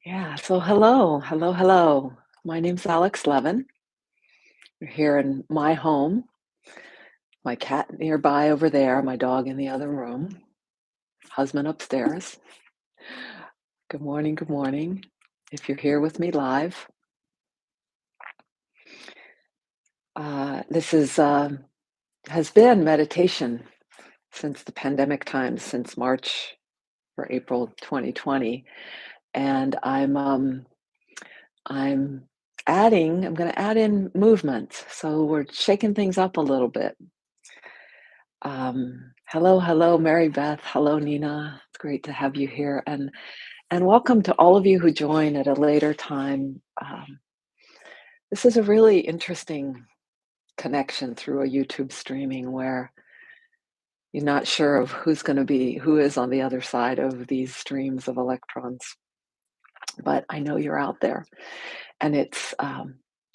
Yeah, so hello. My name's aLex Levin. We're here in my home, my cat nearby over there, my dog in the other room, husband upstairs. Good morning, good morning. If you're here with me live, this has been meditation since the pandemic times, since March or April 2020, and I'm I'm going to add in movement, so we're shaking things up a little bit. Hello, Mary Beth. Hello, Nina. It's great to have you here, and welcome to all of you who join at a later time. This is a really interesting connection through a YouTube streaming where you're not sure of who is on the other side of these streams of electrons, but I know you're out there, and it's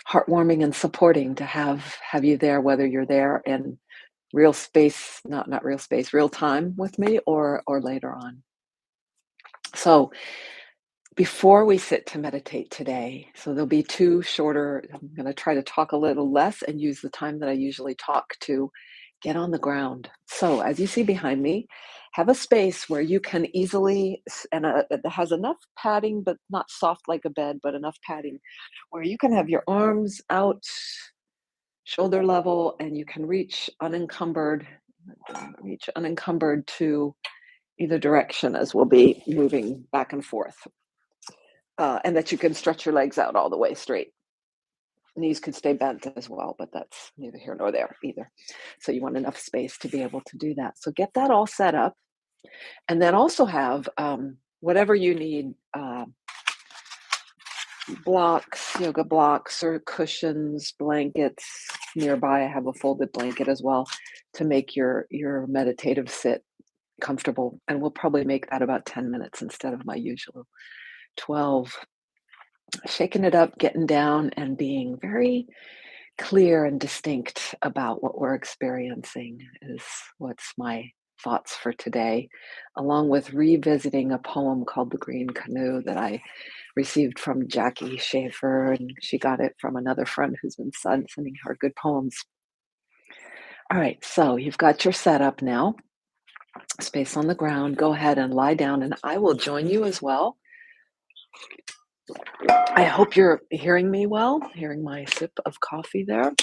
heartwarming and supporting to have you there, whether you're there in real space, not real space, real time with me, or later on. So before we sit to meditate today, so there'll be two shorter, I'm going to try to talk a little less and use the time that I usually talk to get on the ground. So as you see behind me, have a space where you can easily, that has enough padding, but not soft like a bed, but enough padding where you can have your arms out shoulder level and you can reach unencumbered to either direction as we'll be moving back and forth. And that you can stretch your legs out all the way straight. Knees could stay bent as well, but that's neither here nor there either. So you want enough space to be able to do that. So get that all set up, and then also have whatever you need, blocks, yoga blocks or cushions, blankets nearby. I have a folded blanket as well to make your meditative sit comfortable, and we'll probably make that about 10 minutes instead of my usual 12. Shaking it up, getting down, and being very clear and distinct about what we're experiencing is what's my thoughts for today, along with revisiting a poem called The Green Canoe that I received from Jackie Schaefer, and she got it from another friend who's been sending her good poems. All right, so you've got your setup now, space on the ground. Go ahead and lie down, and I will join you as well. I hope you're hearing me well, hearing my sip of coffee there.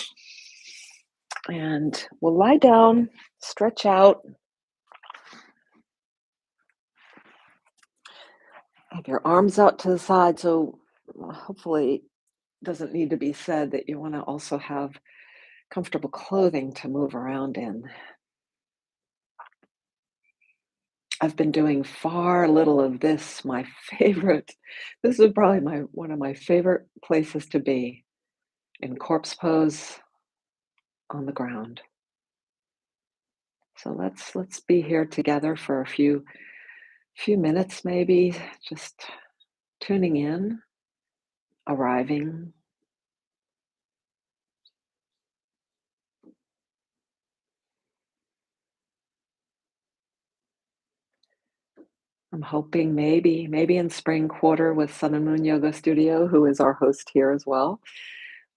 And we'll lie down, stretch out. Have your arms out to the side. So hopefully it doesn't need to be said that you want to also have comfortable clothing to move around in. I've been doing far little of this, my favorite. This is probably one of my favorite places to be, in corpse pose on the ground. So let's be here together for a few minutes maybe, just tuning in, arriving. I'm hoping maybe in spring quarter with Sun and Moon Yoga Studio, who is our host here as well.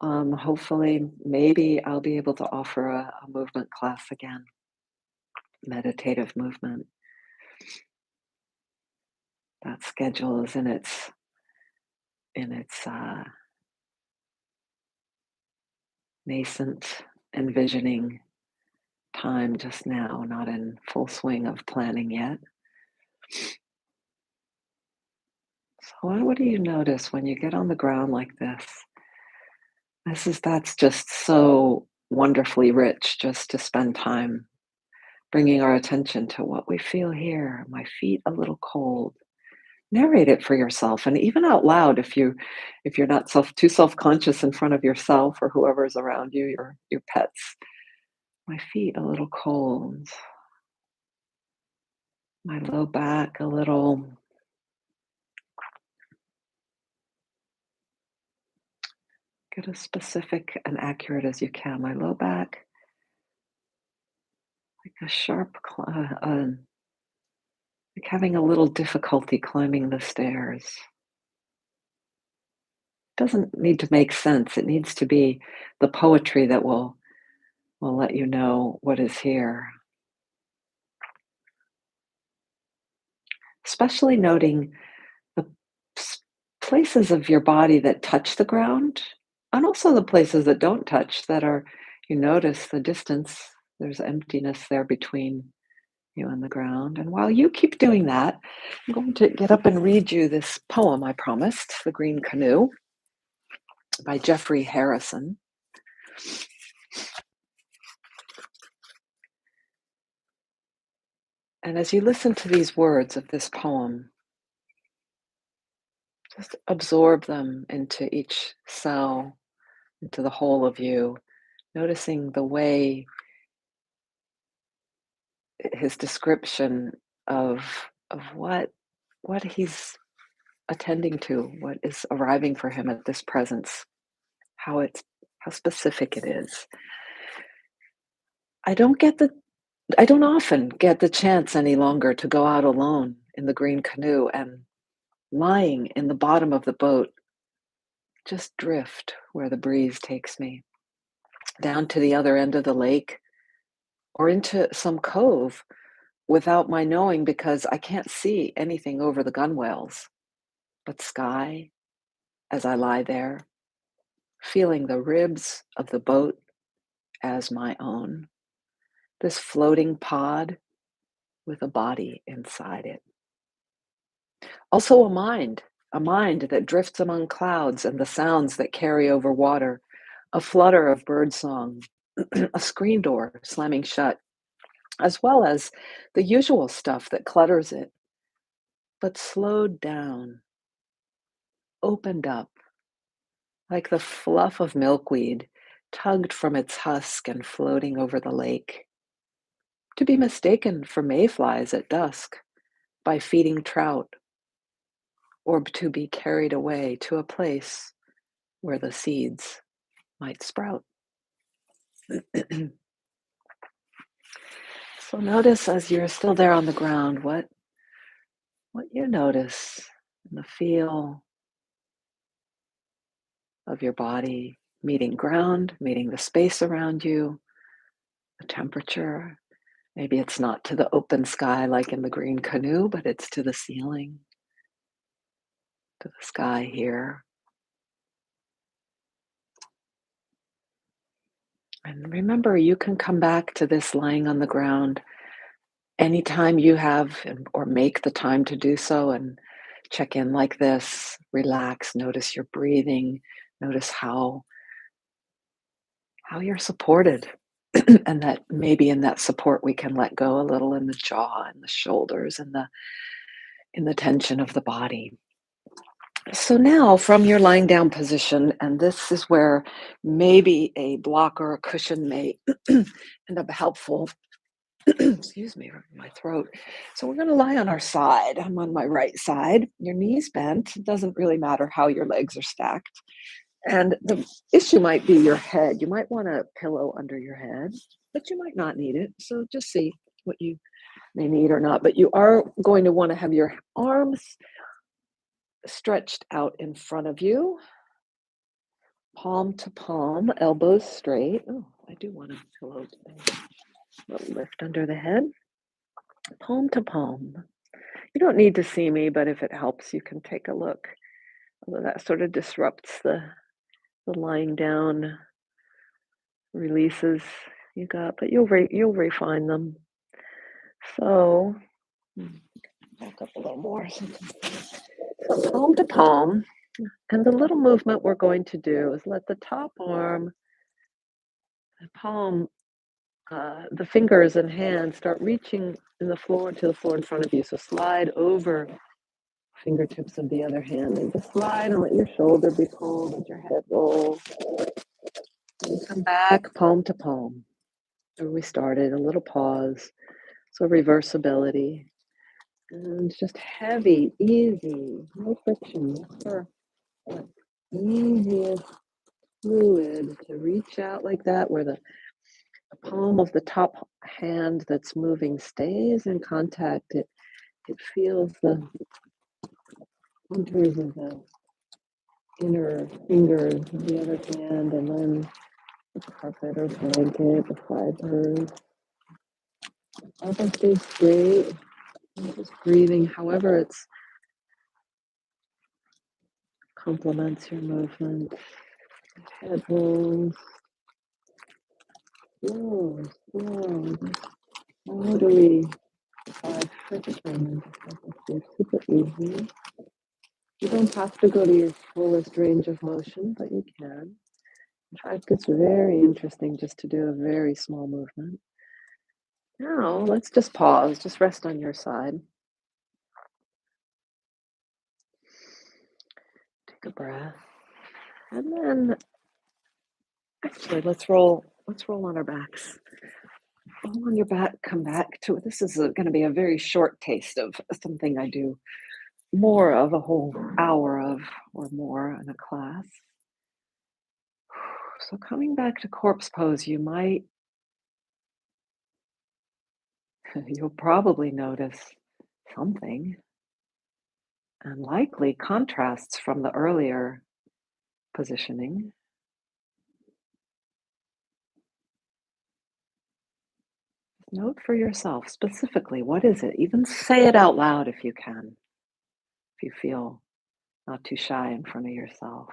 Hopefully, maybe I'll be able to offer a movement class again, meditative movement. That schedule is in its nascent envisioning time just now, not in full swing of planning yet. So what do you notice when you get on the ground like this? That's just so wonderfully rich just to spend time bringing our attention to what we feel here. My feet a little cold. Narrate it for yourself, and even out loud if you're not too self-conscious in front of yourself or whoever's around you, your pets. My feet a little cold. My low back a little. Get as specific and accurate as you can. My low back, like a sharp, like having a little difficulty climbing the stairs. Doesn't need to make sense. It needs to be the poetry that will let you know what is here. Especially noting the places of your body that touch the ground, and also the places that don't touch, that are, you notice the distance. There's emptiness there between you and the ground. And while you keep doing that, I'm going to get up and read you this poem I promised, The Green Canoe by Jeffrey Harrison. And as you listen to these words of this poem, just absorb them into each cell, into the whole of you, noticing the way his description of what he's attending to, what is arriving for him at this presence, how specific it is. I don't get the I don't often get the chance any longer to go out alone in the green canoe and, lying in the bottom of the boat, just drift where the breeze takes me, down to the other end of the lake or into some cove without my knowing, because I can't see anything over the gunwales but sky as I lie there, feeling the ribs of the boat as my own, this floating pod with a body inside it. Also a mind that drifts among clouds and the sounds that carry over water, a flutter of birdsong, a screen door slamming shut, as well as the usual stuff that clutters it, but slowed down, opened up, like the fluff of milkweed tugged from its husk and floating over the lake, to be mistaken for mayflies at dusk by feeding trout, or to be carried away to a place where the seeds might sprout. So notice, as you're still there on the ground, what you notice in the feel of your body meeting ground, meeting the space around you, the temperature. Maybe it's not to the open sky like in the green canoe, but it's to the ceiling, to the sky here. And remember, you can come back to this lying on the ground anytime you have or make the time to do so, and check in like this, relax, notice your breathing, notice how you're supported. And that maybe in that support we can let go a little in the jaw and the shoulders and the tension of the body. So now, from your lying down position, and this is where maybe a block or a cushion may end up helpful. Excuse me, my throat. So we're going to lie on our side. I'm on my right side. Your knees bent. It doesn't really matter how your legs are stacked. And the issue might be your head. You might want a pillow under your head, but you might not need it. So just see what you may need or not. But you are going to want to have your arms stretched out in front of you, palm to palm, elbows straight. Oh, I do want a pillow today. A little lift under the head, palm to palm. You don't need to see me, but if it helps, you can take a look. Although that sort of disrupts the lying down releases you got, but you'll refine them. So back up a little more. So palm to palm, and the little movement we're going to do is let the top arm, the palm, the fingers and hands start reaching to the floor in front of you. So slide over fingertips of the other hand and just slide and let your shoulder be pulled, let your head roll. And come back palm to palm. Where we started, a little pause. So reversibility. And just heavy, easy, no friction. For easiest fluid to reach out like that, where the palm of the top hand that's moving stays in contact. It feels the contours of the inner fingers of the other hand, and then the carpet or blanket, the fibers. Elbow stays straight. And just breathing, however it's complements your movement. Head rolls. Slow, slow. How do we decide friction? It's super easy. You don't have to go to your fullest range of motion, but you can. In fact, it's very interesting just to do a very small movement. Now, let's just pause, just rest on your side. Take a breath. And then actually let's roll on our backs. Roll on your back, come back to it. This is going to be a very short taste of something I do more of a whole hour of or more in a class. So coming back to corpse pose, you'll probably notice something, and likely contrasts from the earlier positioning. Note for yourself specifically, what is it? Even say it out loud if you can, if you feel not too shy in front of yourself.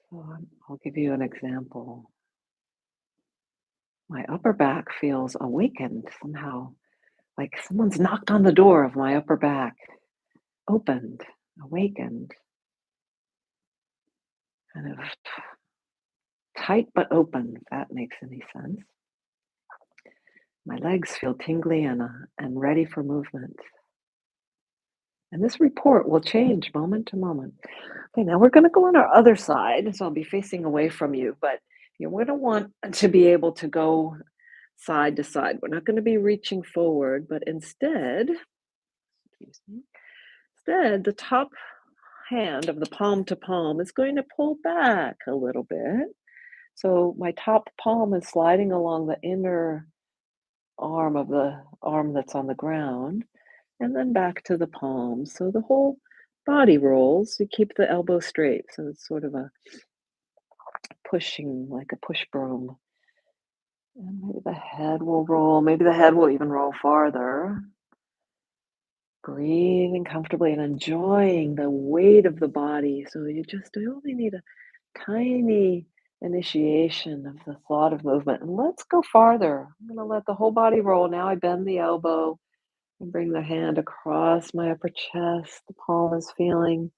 So I'll give you an example. My upper back feels awakened somehow, like someone's knocked on the door of my upper back, opened, awakened, kind of tight but open, if that makes any sense. My legs feel tingly and ready for movement. And this report will change moment to moment. Okay, now we're going to go on our other side. So I'll be facing away from you, but you're going to want to be able to go side to side. We're not going to be reaching forward, but instead, the top hand of the palm to palm is going to pull back a little bit. So my top palm is sliding along the inner arm of the arm that's on the ground, and then back to the palm. So the whole body rolls. You keep the elbow straight. So it's sort of a pushing, like a push broom. And maybe the head will roll. Maybe the head will even roll farther. Breathing comfortably and enjoying the weight of the body. So you only need a tiny initiation of the thought of movement. And let's go farther. I'm going to let the whole body roll. Now I bend the elbow and bring the hand across my upper chest. The palm is feeling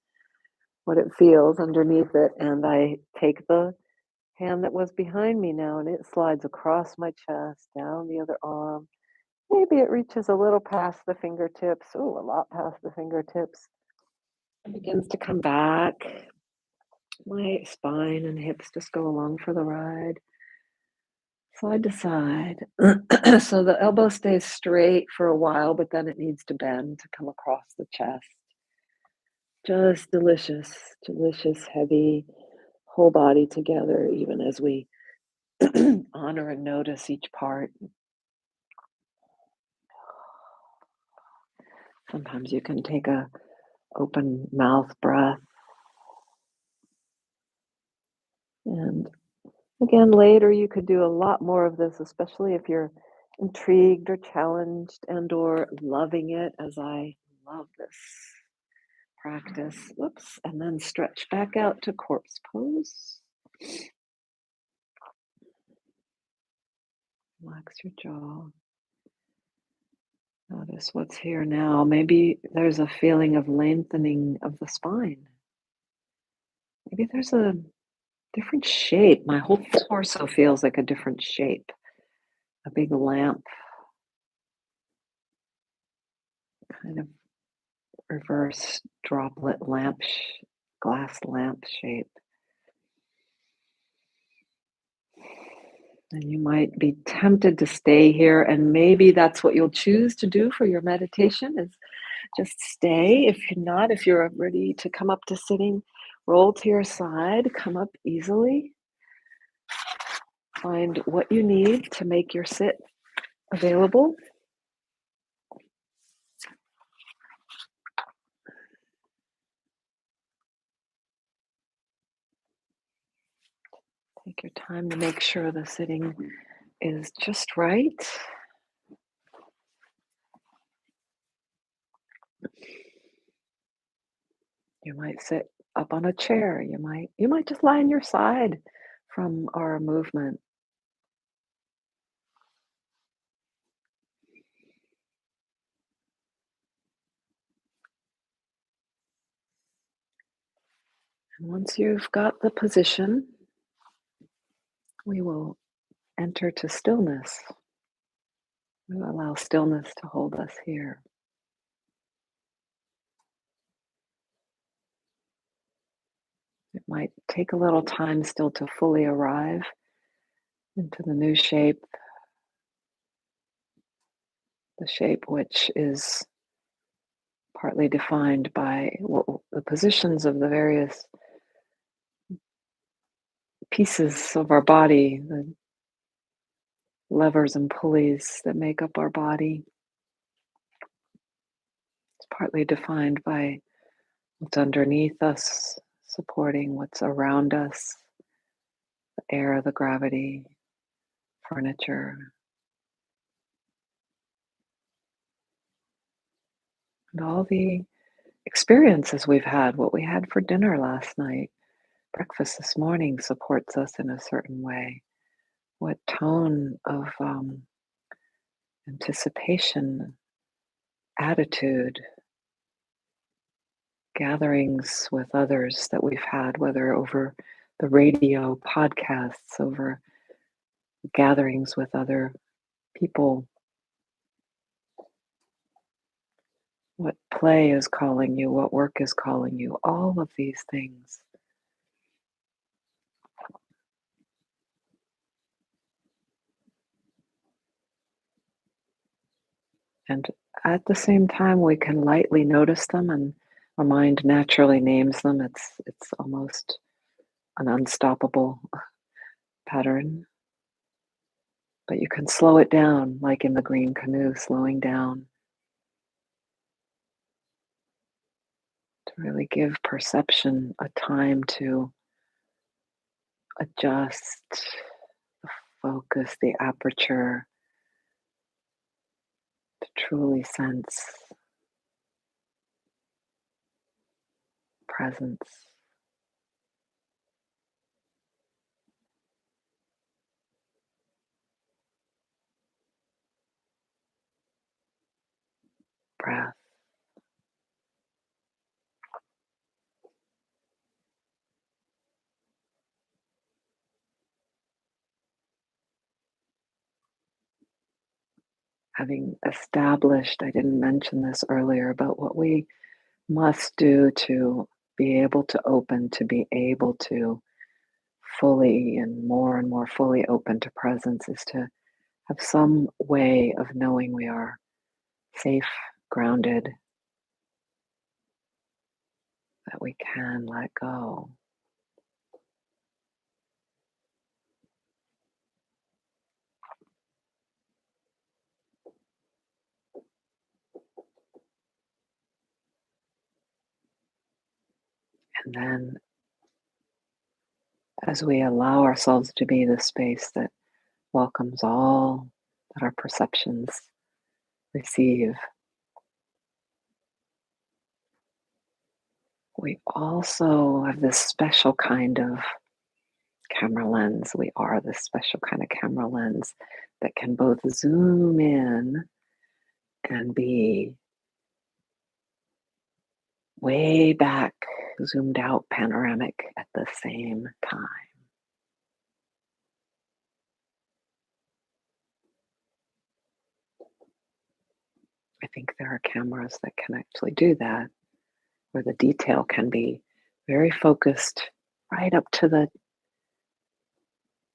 what it feels underneath it. And I take the hand that was behind me now and it slides across my chest, down the other arm. Maybe it reaches a little past the fingertips. Oh, a lot past the fingertips. It begins to come back. My spine and hips just go along for the ride, side to side. So the elbow stays straight for a while, but then it needs to bend to come across the chest. Just delicious, delicious, heavy, whole body together, even as we honor and notice each part. Sometimes you can take a open mouth breath. And again, later you could do a lot more of this, especially if you're intrigued or challenged and or loving it, as I love this practice. Whoops. And then stretch back out to corpse pose. Relax your jaw. Notice what's here now. Maybe there's a feeling of lengthening of the spine. Maybe there's a different shape. My whole torso feels like a different shape. A big lamp, kind of reverse droplet lamp, glass lamp shape. And you might be tempted to stay here, and maybe that's what you'll choose to do for your meditation is just stay. If you're not, if you're ready to come up to sitting, roll to your side, come up easily. Find what you need to make your sit available. Take your time to make sure the sitting is just right. You might sit up on a chair. You might just lie on your side from our movement. And once you've got the position, we will enter to stillness. We will allow stillness to hold us here. It might take a little time still to fully arrive into the new shape, the shape which is partly defined by the positions of the various pieces of our body, the levers and pulleys that make up our body. It's partly defined by what's underneath us, supporting what's around us, the air, the gravity, furniture, and all the experiences we've had, what we had for dinner last night. Breakfast this morning supports us in a certain way. What tone of anticipation, attitude, gatherings with others that we've had, whether over the radio, podcasts, over gatherings with other people, what play is calling you, what work is calling you, all of these things. And at the same time, we can lightly notice them, and our mind naturally names them. It's almost an unstoppable pattern. But you can slow it down, like in the green canoe, slowing down to really give perception a time to adjust the focus, the aperture, to truly sense presence, breath. Having established, I didn't mention this earlier, about what we must do to be able to open, to be able to fully and more fully open to presence, is to have some way of knowing we are safe, grounded, that we can let go. And then, as we allow ourselves to be the space that welcomes all that our perceptions receive, we also have this special kind of camera lens. We are this special kind of camera lens that can both zoom in and be way back, zoomed out, panoramic at the same time. I think there are cameras that can actually do that, where the detail can be very focused right up to the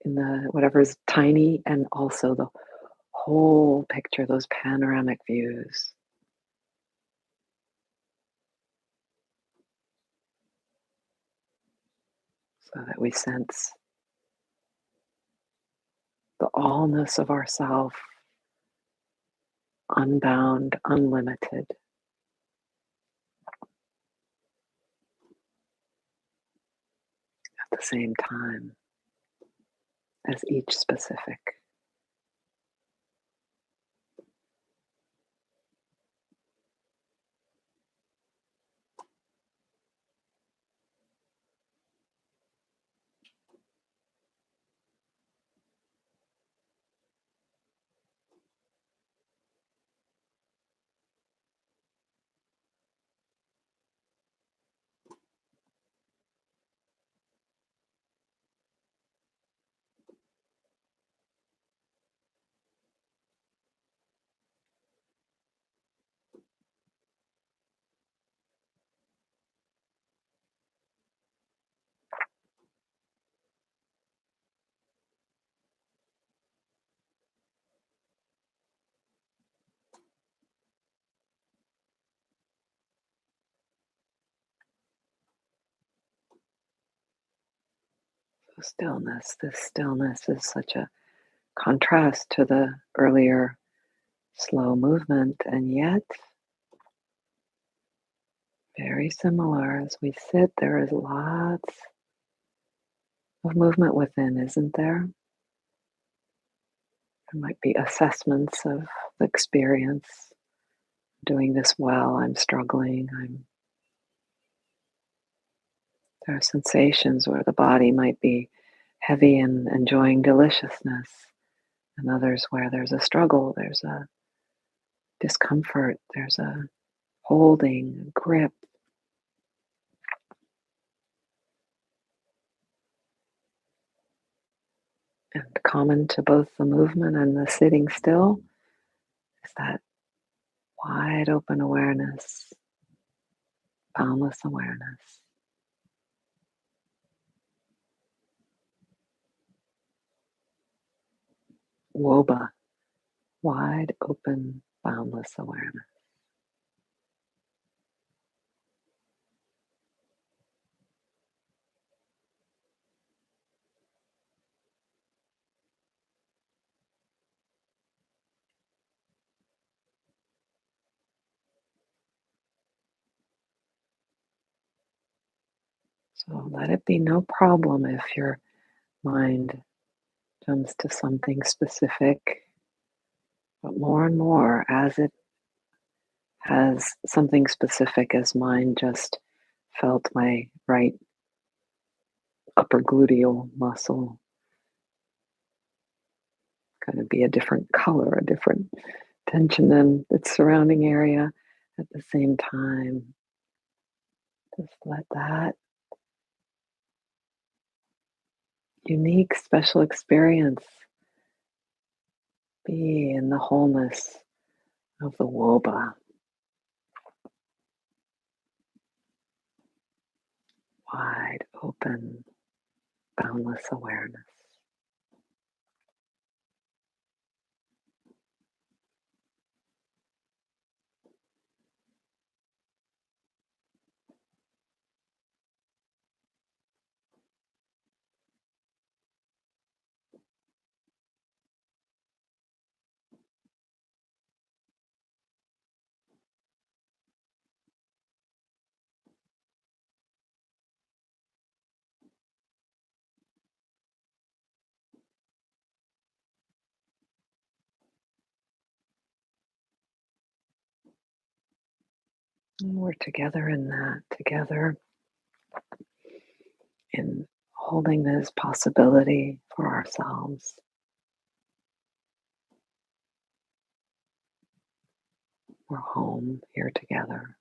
in the whatever's tiny, and also the whole picture, those panoramic views, so that we sense the allness of ourself, unbound, unlimited, at the same time. as each specific. So this stillness is such a contrast to the earlier slow movement, and yet very similar. As we sit, there is lots of movement within, isn't there? There might be assessments of the experience. Doing this well, I'm struggling. There are sensations where the body might be heavy and enjoying deliciousness, and others where there's a struggle, there's a discomfort, there's a holding, a grip. And common to both the movement and the sitting still is that wide open awareness, boundless awareness. WOBA, wide open, boundless awareness. So let it be no problem if your mind jumps to something specific, but more and more as it has something specific, as mine just felt my right upper gluteal muscle kind of be a different color, a different tension than its surrounding area. At the same time, just let that unique, special experience be in the wholeness of the WOBA, wide open, boundless awareness. And we're together in that, together in holding this possibility for ourselves. We're home here together.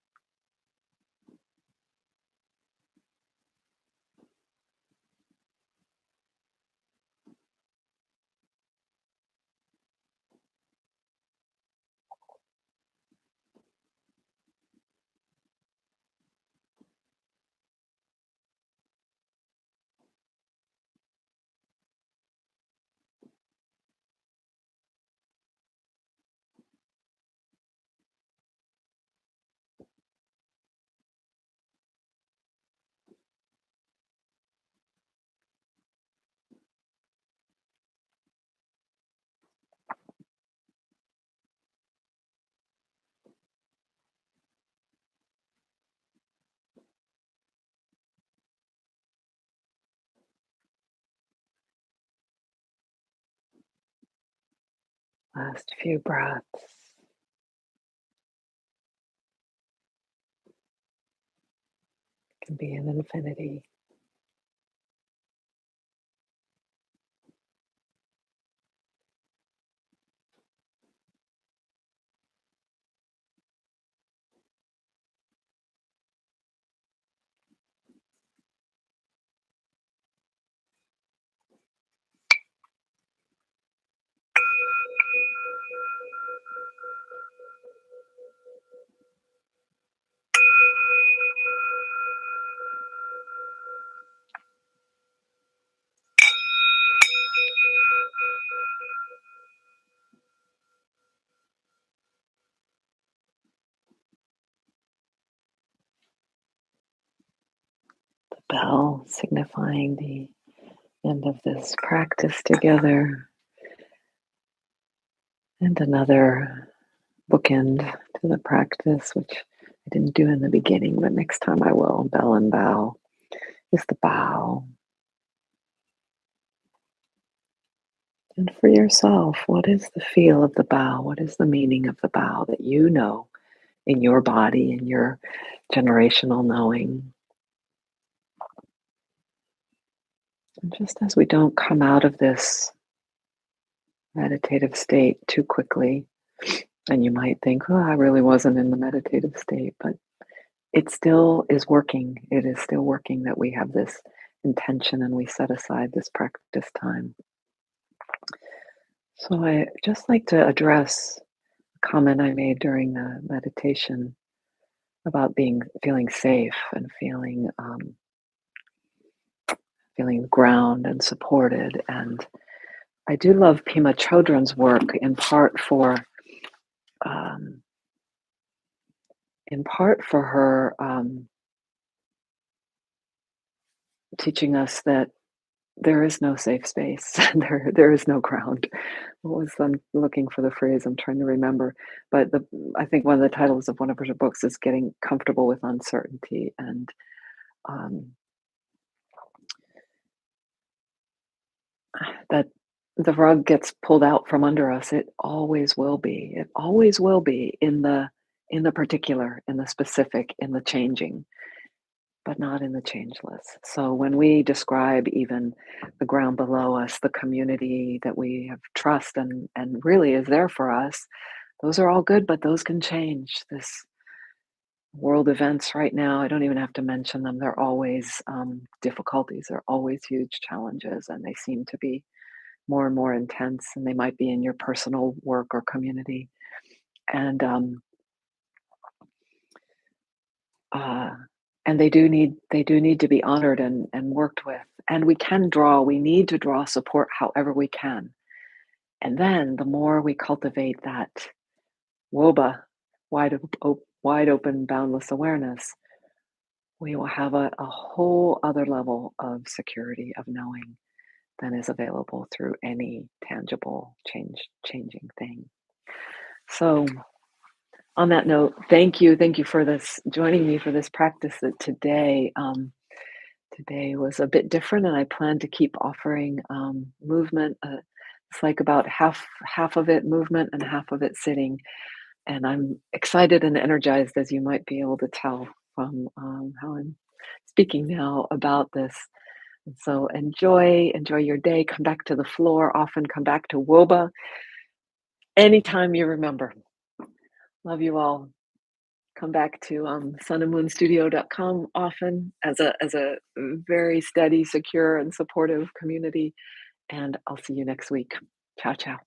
Last few breaths. Can be an infinity. The bell signifying the end of this practice together, and another bookend to the practice, which I didn't do in the beginning, but next time I will. Bell and bow is the bow. And for yourself, what is the feel of the bow? What is the meaning of the bow that you know in your body, in your generational knowing? And just as we don't come out of this meditative state too quickly, and you might think, oh, I really wasn't in the meditative state, but it still is working. It is still working that we have this intention and we set aside this practice time. So I just like to address a comment I made during the meditation about feeling safe and feeling ground and supported. And I do love Pema Chodron's work um, in part for her teaching us that there is no safe space. There is no ground. What was I'm looking for the phrase? I'm trying to remember. But I think one of the titles of one of her books is "Getting Comfortable with Uncertainty," and um, that the rug gets pulled out from under us. It always will be. It always will be in the particular, in the specific, in the changing, but not in the changeless. So when we describe even the ground below us, the community that we have trust and really is there for us, those are all good, but those can change. This world events right now, I don't even have to mention them. They're always difficulties. They're always huge challenges, and they seem to be more and more intense. And they might be in your personal work or community. And uh, and they do need to be honored and worked with. And we need to draw support however we can. And then the more we cultivate that WOBA, wide open, boundless awareness, we will have a whole other level of security of knowing than is available through any tangible changing thing. So on that note, thank you for this joining me for this practice that today. Today was a bit different, and I plan to keep offering movement. It's like about half of it movement and half of it sitting, and I'm excited and energized, as you might be able to tell from how I'm speaking now about this. And so enjoy your day. Come back to the floor. Often come back to WOBA anytime you remember. Love you all. Come back to sunandmoonstudio.com often as a very steady, secure, and supportive community. And I'll see you next week. Ciao, ciao.